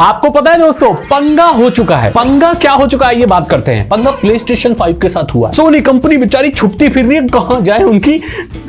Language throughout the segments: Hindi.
आपको पता है दोस्तों, पंगा हो चुका है। पंगा क्या हो चुका है ये बात करते हैं। पंगा PlayStation 5 के साथ हुआ। सोनी कंपनी बेचारी छुपती फिर रही है, कहां जाए, उनकी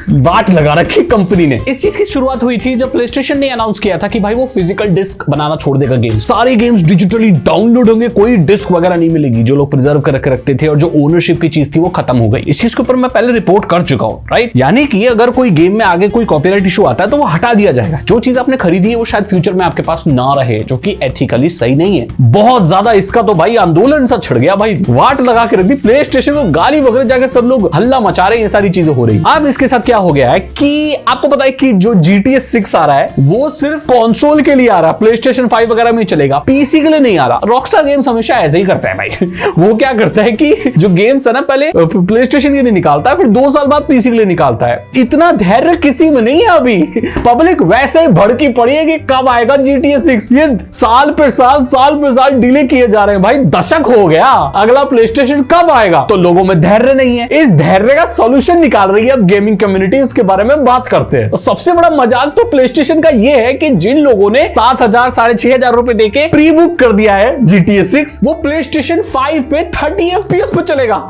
बाट लगा रखी कंपनी ने। इस चीज की शुरुआत हुई थी जब PlayStation ने अनाउंस किया था कि भाई वो फिजिकल डिस्क बनाना छोड़ देगा। गेम सारे गेम्स डिजिटली डाउनलोड होंगे, कोई डिस्क वगैरह नहीं मिलेगी। जो लोग प्रिजर्व करके रखते थे और जो ओनरशिप की चीज थी वो खत्म हो गई। इस चीज के ऊपर मैं पहले रिपोर्ट कर चुका हूं, राइट। यानी कि अगर कोई गेम में आगे कोई कॉपीराइट इशू आता है तो वो हटा दिया जाएगा। जो चीज आपने खरीदी है वो शायद फ्यूचर में आपके पास ना रहे, जो कि एथिकली सही नहीं है। बहुत ज्यादा इसका तो भाई आंदोलन सा छिड़ गया भाई, वाट लगा के रख दी PlayStation को, गाली वगैरह जाके सब लोग हल्ला मचा रहे हैं, ये सारी चीजें हो रही। अब इसके साथ क्या हो गया है कि आपको पता है कि जो GTA 6 आ रहा है वो सिर्फ कंसोल के लिए आ रहा है, PlayStation 5 वगैरह में चलेगा, पीसी के लिए नहीं आ रहा। रॉकस्टार गेम्स हमेशा ऐसे ही करता है भाई। वो क्या करता है कि जो गेम्स है ना पहले PlayStation के लिए निकालता है, फिर 2 साल बाद पीसी के लिए निकालता है। इतना धैर्य किसी में नहीं है अभी। पब्लिक वैसे ही भड़की पड़ी है कि कब आएगा GTA 6। ये साल पे साल डिले किए जा रहे हैं भाई, दशक हो गया, अगला PlayStation कब आएगा। तो लोगों में धैर्य नहीं है। इस धैर्य का सॉल्यूशन निकाल रही है अब गेमिंग कम्युनिटी, उसके बारे में बात करते हैं। तो सबसे बड़ा मजाक तो PlayStation का ये है कि जिन लोगों ने 7,000 6,500 रुपए देके प्री बुक कर दिया है GTA 6, वो PlayStation 5 पे 30 FPS पे चलेगा।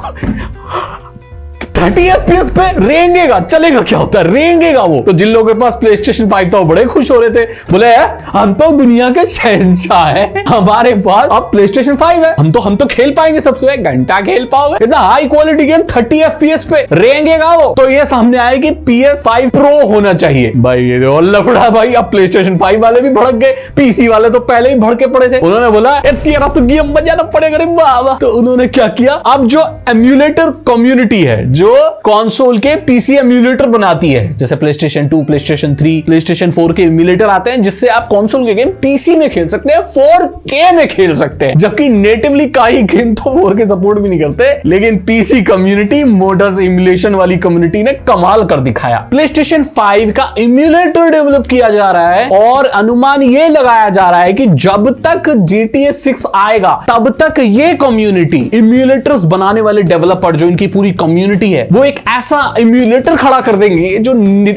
30 FPS पे रेंगेगा, चलेगा। क्या होता है, रेंगेगा वो। तो जिन लोगों के पास PlayStation 5 था वो बड़े खुश हो रहे थे, बोले हम तो दुनिया के शहंशाह हैं, हमारे पास अब PlayStation 5 है, हम तो खेल पाएंगे, सबसे 1 घंटा खेल पाओगे, इतना हाई क्वालिटी गेम 30 FPS पे रेंगेगा वो। तो ये सामने आए कि PS5 Pro होना चाहिए भाई। ये और लफड़ा भाई, अब PlayStation 5 वाले भी भड़क गए, पीसी वाले तो पहले ही भड़के पड़े थे। उन्होंने बोला तेरा तो गेम बजाना पड़ेगा रे बाबा। तो उन्होंने क्या किया, अब जो एम्यूलेटर कम्युनिटी है, जो कंसोल के पीसी एम्यूलेटर बनाती है, जैसे PlayStation 2, PlayStation 3, PlayStation 4 के एम्यूलेटर आते हैं, जिससे आप कंसोल के गेम पीसी में खेल सकते हैं, 4K में खेल सकते हैं। जबकि नेटिवली कई गेम तो 4K सपोर्ट भी नहीं करते, लेकिन पीसी कम्युनिटी, मोडर्स एम्यूलेशन वाली कम्युनिटी ने कमाल कर दिखाया। PlayStation 5 का एम्यूलेटर डेवलप किया जा रहा है और अनुमान ये लगाया जा रहा है कि जब तक GTA 6 आएगा तब तक ये कम्युनिटी, एम्यूलेटर्स बनाने वाले डेवलपर, जो इनकी पूरी कम्युनिटी है, वो एक ऐसा एम्यूलेटर खड़ा कर देंगे जो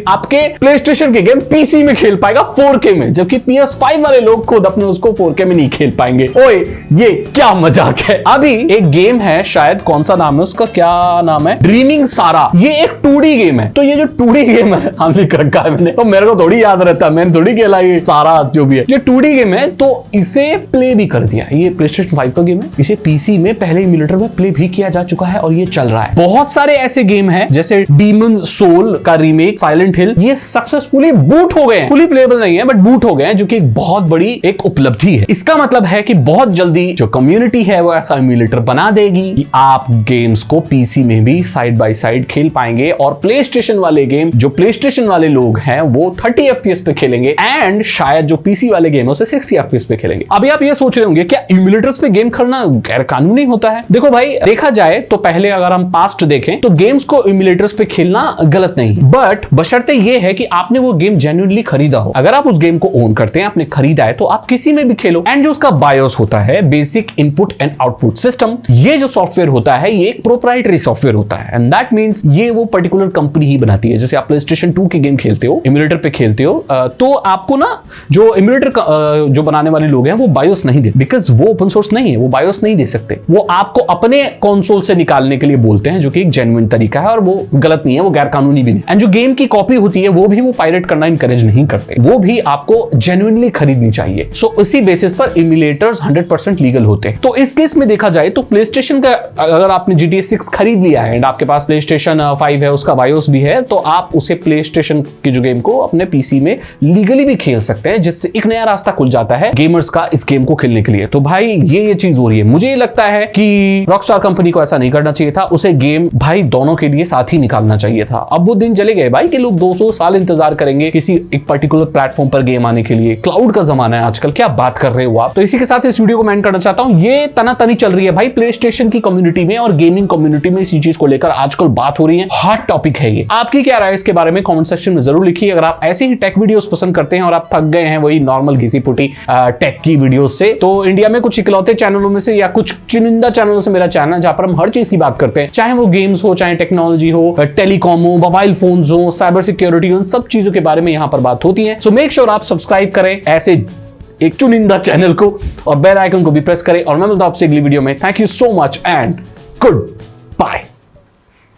आपके PlayStation के गेम पीसी में खेल पाएगा 4K में, जबकि PS5 वाले लोग खुद अपने उसको 4K में नहीं खेल पाएंगे। ओए ये क्या मजाक है। अभी एक गेम है, शायद कौन सा नाम है उसका, क्या नाम है, ड्रीमिंग सारा। ये एक 2D गेम है। तो ये जो 2D गेम है हम लिख रखा है मैंने, तो मेरे को थोड़ी याद रहता है, मैंने थोड़ी खेला ये सारा जो भी है। ये 2D गेम है, तो इसे प्ले भी कर दिया। ये PlayStation 5 का गेम है, इसे पीसी में पहले एम्यूलेटर में प्ले भी किया जा चुका है और ये चल रहा है। बहुत सारे ऐसे गेम है जैसे डीमन सोल का रीमेक, साइलेंट हिल, ये सक्सेसफुली बूट हो गए हैं। फुली प्लेएबल नहीं है बट बूट हो गए हैं, जो कि एक बहुत बड़ी एक उपलब्धि है। इसका मतलब है कि बहुत जल्दी जो कम्युनिटी है वो ऐसा एम्यूलेटर बना देगी कि आप गेम्स को पीसी में भी साइड बाय साइड खेल पाएंगे, और PlayStation वाले गेम, जो PlayStation वाले लोग हैं वो 30 FPS पे खेलेंगे, एंड शायद जो पीसी वाले गेम है उसे 60 FPS पे खेलेंगे। अभी आप ये सोच रहे होंगे क्या एम्यूलेटर्स पे गेम खेलना गैर कानूनी होता है? देखो भाई, देखा जाए तो पहले अगर हम पास्ट देखें तो गेम्स को एम्यूलेटर्स पे खेलना गलत नहीं, बट बशर्ते ये है कि आपने वो गेम जेन्युइनली खरीदा हो। अगर आप उस गेम को ओन करते हैं, आपने खरीदा है, तो आप किसी में भी खेलो। एंड जो उसका बायोस होता है, basic input and output system, ये जो सॉफ्टवेयर होता है ये एक प्रोप्राइटरी सॉफ्टवेयर होता है, एंड दैट मींस ये वो पर्टिकुलर कंपनी ही बनाती है। जैसे आप PlayStation 2 के गेम खेलते हो, एम्यूलेटर पे खेलते हो, तो आपको ना जो एम्यूलेटर जो बनाने वाले लोग हैं वो बायोस नहीं दे, बिकॉज वो ओपन सोर्स नहीं है, वो बायोस नहीं दे सकते। वो आपको अपने कंसोल से निकालने के लिए बोलते हैं, जो कि एक जेन्युइन तरीका है और वो गलत नहीं है, वो गैर कानूनी भी नहीं। एंड जो गेम की कॉपी होती है वो भी वो पायरेट करना इनकरेज नहीं करते, वो भी आपको जेन्युइनली खरीदनी चाहिए। सो उसी बेसिस पर एम्यूलेटर्स 100% लीगल होते हैं। तो इस केस में देखा जाए तो PlayStation का, अगर आपने GTA 6 खरीद लिया है एंड आपके पास PlayStation 5 है, उसका बायोस भी है, तो आप उसे PlayStation की जो गेम को अपने पीसी में लीगली भी खेल सकते हैं, जिससे एक नया रास्ता खुल जाता है गेमर्स का इस गेम को खेलने के लिए। तो भाई ये चीज हो रही है। मुझे लगता है कि रॉकस्टार कंपनी को ऐसा नहीं करना चाहिए था, उसे गेम भाई दोनों के लिए साथ ही निकालना चाहिए था। अब वो दिन चले गए भाई कि लोग 200 साल इंतजार करेंगे किसी एक पर्टिकुलर प्लेटफॉर्म पर गेम आने के लिए। क्लाउड का जमाना है आजकल, क्या बात कर रहे हो आप। तो इसी के साथ इस वीडियो को मैं एंड करना चाहता हूं। ये तनातनी चल रही है भाई PlayStation की कम्युनिटी में और गेमिंग कम्युनिटी में, इसी चीज को लेकर आजकल बात हो रही है। हॉट टॉपिक है ये। आपकी क्या राय इसके बारे में कमेंट सेक्शन में जरूर लिखिए। अगर आप ऐसे ही टेक वीडियोस पसंद करते हैं और आप थक गए हैं वही नॉर्मल घिसी पुटी टेक की वीडियोस से, तो इंडिया में कुछ इकलौते चैनलों में से या कुछ चुनिंदा चैनलों से मेरा चैनल, जहां पर हम हर चीज की बात करते हैं, चाहे वो गेम्स हो, चाहे टेक्नोलॉजी हो, टेलीकॉम हो, मोबाइल फोन्स हो, साइबर सिक्योरिटी हो, उन सब चीजों के बारे में यहां पर बात होती है। सो मेक श्योर आप सब्सक्राइब करें ऐसे एक चुनिंदा चैनल को और बेल आइकन को भी प्रेस करें। और मैं मिलता हूं आपसे अगली वीडियो में। Thank you so much and good bye.